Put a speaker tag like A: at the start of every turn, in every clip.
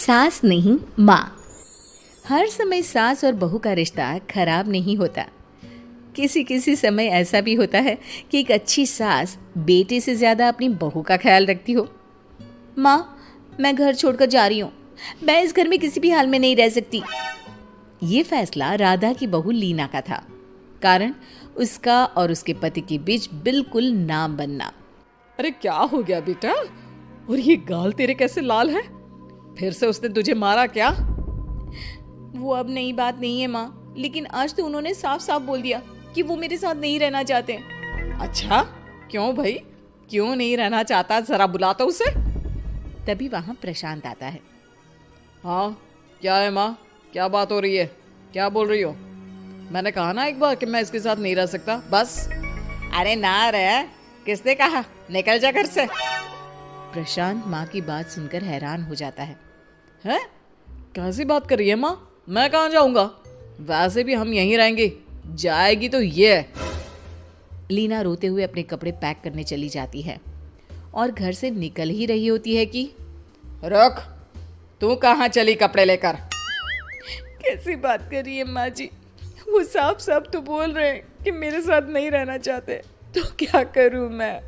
A: सास नहीं माँ। हर समय सास और बहू का रिश्ता खराब नहीं होता। किसी किसी समय ऐसा भी होता है कि एक अच्छी सास बेटे से ज़्यादा अपनी बहू का ख्याल रखती हो। माँ, मैं घर छोड़कर जा रही हूँ, मैं इस घर में किसी भी हाल में नहीं रह सकती। ये फैसला राधा की बहू लीना का था। कारण उसका और उसके पति के बीच बिल्कुल ना बनना।
B: अरे क्या हो गया बेटा? और ये गाल तेरे कैसे लाल है? फिर से उसने तुझे मारा क्या?
A: वो अब नई बात नहीं है माँ, लेकिन आज तो उन्होंने साफ साफ बोल दिया कि वो मेरे साथ नहीं रहना चाहते।
B: अच्छा, क्यों भाई? क्यों नहीं रहना चाहता? जरा बुला तो उसे।
A: तभी वहां प्रशांत आता है।
B: हाँ, क्या है माँ? क्या बात हो रही है? क्या बोल रही हो? मैंने कहा ना एक बार कि मैं इसके साथ नहीं रह सकता, बस। अरे ना रह, किसने कहा? निकल जा घर से।
A: प्रशांत माँ की बात सुनकर हैरान हो जाता है।
B: हैं? कैसी बात कर रही है माँ? मैं कहाँ जाऊंगा? वैसे भी हम यहीं रहेंगे, जाएगी तो ये।
A: लीना रोते हुए अपने कपड़े पैक करने चली जाती है और घर से निकल ही रही होती है कि
B: रुक, तू कहाँ चली कपड़े लेकर?
A: कैसी बात कर रही है माँ जी? वो साफ साफ तो बोल रहे हैं कि मेरे साथ नहीं रहना चाहते, तो क्या करूँ मैं?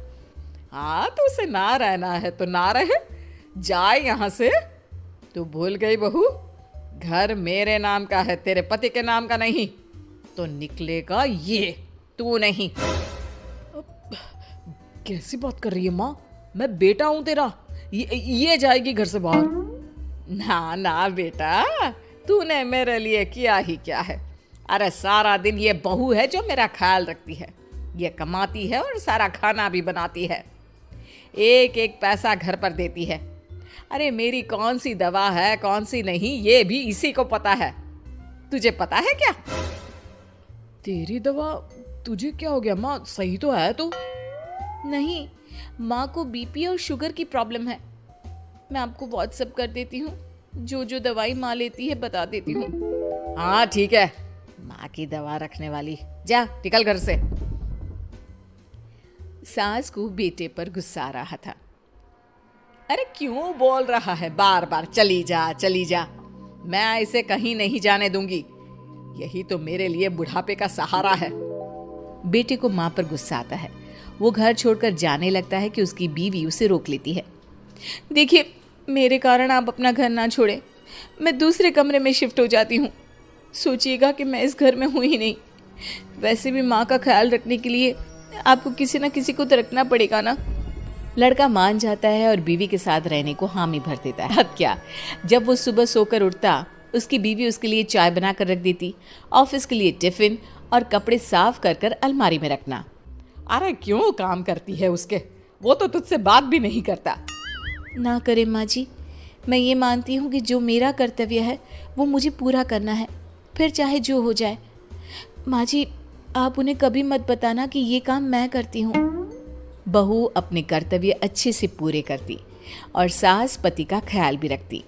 B: हाँ, तो उसे ना रहना है तो ना रहे, जाए यहाँ से। तू भूल गई बहू, घर मेरे नाम का है, तेरे पति के नाम का नहीं। तो निकलेगा ये, तू नहीं। कैसी बात कर रही है माँ? मैं बेटा हूं तेरा, ये जाएगी घर से बाहर। ना ना बेटा, तूने मेरे लिए किया ही क्या है? अरे सारा दिन ये बहू है जो मेरा ख्याल रखती है। ये कमाती है और सारा खाना भी बनाती है, एक एक पैसा घर पर देती है। अरे मेरी कौन सी दवा है कौन सी नहीं, ये भी इसी को पता है। तुझे पता है क्या? तेरी दवा? तुझे क्या हो गया माँ? सही तो है तू?
A: नहीं, माँ को बीपी और शुगर की प्रॉब्लम है। मैं आपको व्हाट्सएप कर देती हूँ, जो जो दवाई माँ लेती है बता देती हूँ।
B: हाँ ठीक है, माँ की दवा रखने वाली, जा निकल घर से।
A: सास को बेटे पर गुस्सा आ रहा था।
B: अरे क्यों बोल रहा है बार बार चली जा चली जा? मैं इसे कहीं नहीं जाने दूंगी, यही तो मेरे लिए बुढ़ापे का सहारा है।
A: बेटे को माँ पर गुस्सा आता है। वो घर छोड़कर जाने लगता है कि उसकी बीवी उसे रोक लेती है। देखिए, मेरे कारण आप अपना घर ना छोड़े, मैं दूसरे कमरे में शिफ्ट हो जाती हूँ। सोचिएगा कि मैं इस घर में हूँ ही नहीं। वैसे भी माँ का ख्याल रखने के लिए आपको किसी ना किसी को तो रखना पड़ेगा ना। लड़का मान जाता है और बीवी के साथ रहने को हामी भर देता है। अब क्या, जब वो सुबह सोकर उठता, उसकी बीवी उसके लिए चाय बना कर रख देती, ऑफिस के लिए टिफिन और कपड़े साफ कर कर अलमारी में रखना।
B: अरे क्यों काम करती है उसके? वो तो तुझसे बात भी नहीं करता।
A: ना करे माँ जी, मैं ये मानती हूँ कि जो मेरा कर्तव्य है वो मुझे पूरा करना है, फिर चाहे जो हो जाए। माँ जी, आप उन्हें कभी मत बताना कि ये काम मैं करती हूँ। बहू अपने कर्तव्य अच्छे से पूरे करती और सास पति का ख्याल भी रखती।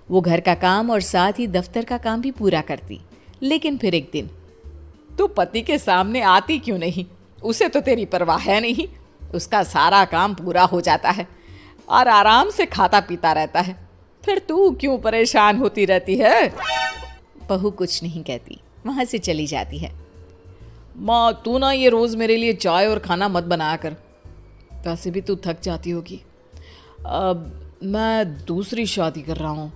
A: वो घर का काम और साथ ही दफ्तर का काम भी पूरा करती। लेकिन फिर एक दिन,
B: तू पति के सामने आती क्यों नहीं? उसे तो तेरी परवाह है नहीं, उसका सारा काम पूरा हो जाता है और आराम से खाता पीता रहता है। फिर तू क्यों परेशान होती रहती है?
A: बहू कुछ नहीं कहती, वहां से चली जाती है।
B: माँ, तू ना ये रोज मेरे लिए चाय और खाना मत बनाया कर, वैसे भी तू थक जाती होगी। अब मैं दूसरी शादी कर रहा हूँ,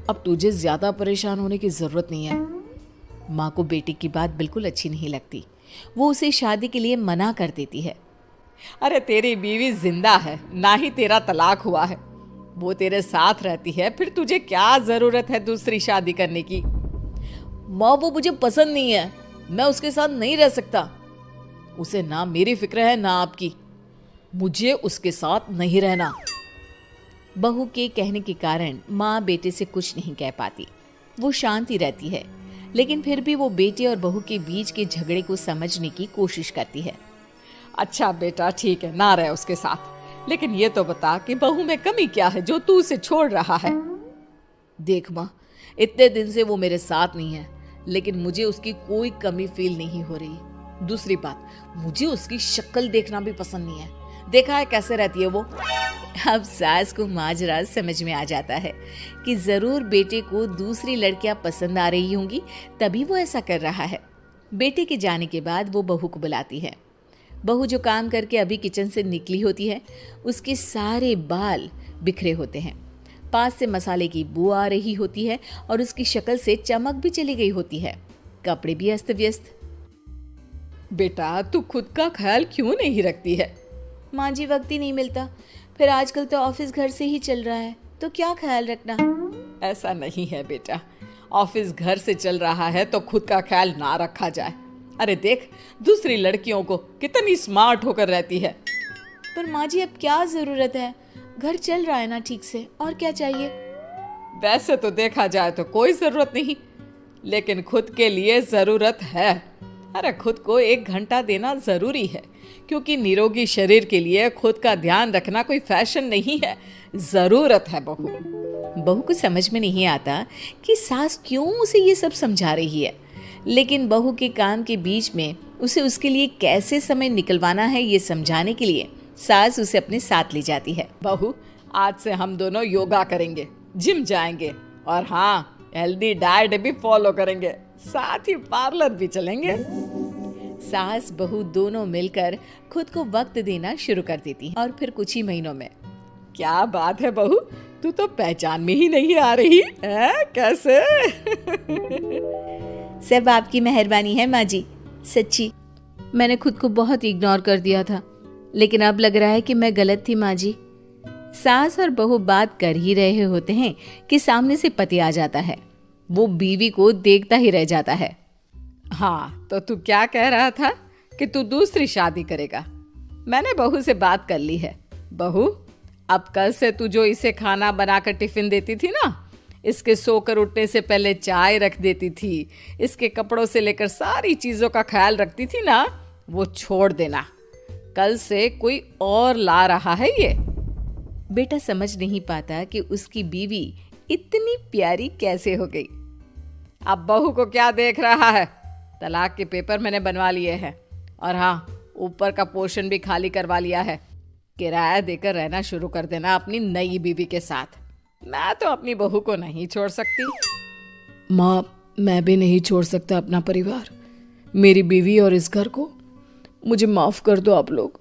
B: अब तुझे ज़्यादा परेशान होने की ज़रूरत नहीं है।
A: माँ को बेटी की बात बिल्कुल अच्छी नहीं लगती। वो उसे शादी के लिए मना कर देती है।
B: अरे तेरी बीवी जिंदा है, ना ही तेरा तलाक हुआ है, वो तेरे साथ रहती है, फिर तुझे क्या ज़रूरत है दूसरी शादी करने की? माँ, वो मुझे पसंद नहीं है, मैं उसके साथ नहीं रह सकता। उसे ना मेरी फिक्र है ना आपकी, मुझे उसके साथ नहीं रहना।
A: बहू के कहने के कारण माँ बेटे से कुछ नहीं कह पाती। वो शांति रहती है, लेकिन फिर भी वो बेटे और बहू के बीच के झगड़े को समझने की कोशिश करती है।
B: अच्छा बेटा ठीक है, ना रहे उसके साथ, लेकिन ये तो बता कि बहू में कमी क्या है जो तू उसे छोड़ रहा है? देख माँ, इतने दिन से वो मेरे साथ नहीं है, लेकिन मुझे उसकी कोई कमी फील नहीं हो रही। दूसरी बात, मुझे उसकी शक्ल देखना भी पसंद नहीं है। देखा है कैसे रहती है वो?
A: अब सास को माजरा समझ में आ जाता है कि जरूर बेटे को दूसरी लड़कियां पसंद आ रही होंगी, तभी वो ऐसा कर रहा है। बेटे के जाने के बाद वो बहू को बुलाती है। बहू जो काम करके अभी किचन से निकली होती है, उसके सारे बाल बिखरे होते हैं। पास से मसाले की बू आ रही होती है और उसकी शक्ल से चमक भी चली गई होती है। कपड़े भी अस्त व्यस्त।
B: बेटा, तू खुद का ख्याल क्यों नहीं रखती है?
A: माँ जी, वक्त ही नहीं मिलता। फिर आजकल तो ऑफिस घर से ही चल रहा है, तो क्या ख्याल रखना।
B: ऐसा नहीं है बेटा, ऑफिस घर से चल रहा है तो खुद का ख्याल ना रखा जाए। अरे देख, दूसरी लड़कियों को कितनी स्मार्ट होकर रहती है।
A: पर माँ जी, अब क्या जरूरत है? घर चल रहा है ना ठीक से, और क्या चाहिए?
B: वैसे तो देखा जाए तो कोई जरूरत नहीं, लेकिन खुद के लिए जरूरत है। अरे खुद को 1 घंटा देना जरूरी है, क्योंकि निरोगी शरीर के लिए खुद का ध्यान रखना कोई फैशन नहीं है, जरूरत है।
A: बहू को समझ में नहीं आता कि सास क्यों उसे ये सब समझा रही है, लेकिन बहू के काम के बीच में उसे उसके लिए कैसे समय निकलवाना है ये समझाने के लिए सास उसे अपने साथ ले जाती है।
B: बहू, आज से हम दोनों योगा करेंगे, जिम जाएंगे और हाँ, हेल्दी डाइट भी फॉलो करेंगे, साथ ही पार्लर भी चलेंगे।
A: सास बहू दोनों मिलकर खुद को वक्त देना शुरू कर देती हैं और फिर कुछ ही महीनों में।
B: क्या बात है बहू, तू तो पहचान में ही नहीं आ रही है, कैसे?
A: सब आपकी मेहरबानी है माँ जी। सच्ची मैंने खुद को बहुत इग्नोर कर दिया था, लेकिन अब लग रहा है कि मैं गलत थी माँ जी। सास और बहू बात कर ही रहे होते हैं कि सामने से पति आ जाता है। वो बीवी को देखता ही रह जाता है।
B: हाँ, तो तू क्या कह रहा था कि तू दूसरी शादी करेगा? मैंने बहू से बात कर ली है। बहू, अब कल से तू जो इसे खाना बनाकर टिफिन देती थी ना, इसके सोकर उठने से पहले चाय रख देती थी, इसके कपड़ों से लेकर सारी चीजों का ख्याल रखती थी ना, वो छोड़ देना। कल से कोई और ला रहा है ये।
A: बेटा समझ नहीं पाता कि उसकी बीवी इतनी प्यारी कैसे हो गई।
B: अब बहू को क्या देख रहा है? तलाक के पेपर मैंने बनवा लिए हैं और हाँ, ऊपर का पोर्शन भी खाली करवा लिया है। किराया देकर रहना शुरू कर देना अपनी नई बीवी के साथ। मैं तो अपनी बहू को नहीं छोड़ सकती।
C: माँ, मैं भी नहीं छोड़ सकता अपना परिवार, मेरी बीवी और इस घर को। मुझे माफ कर दो आप लोग।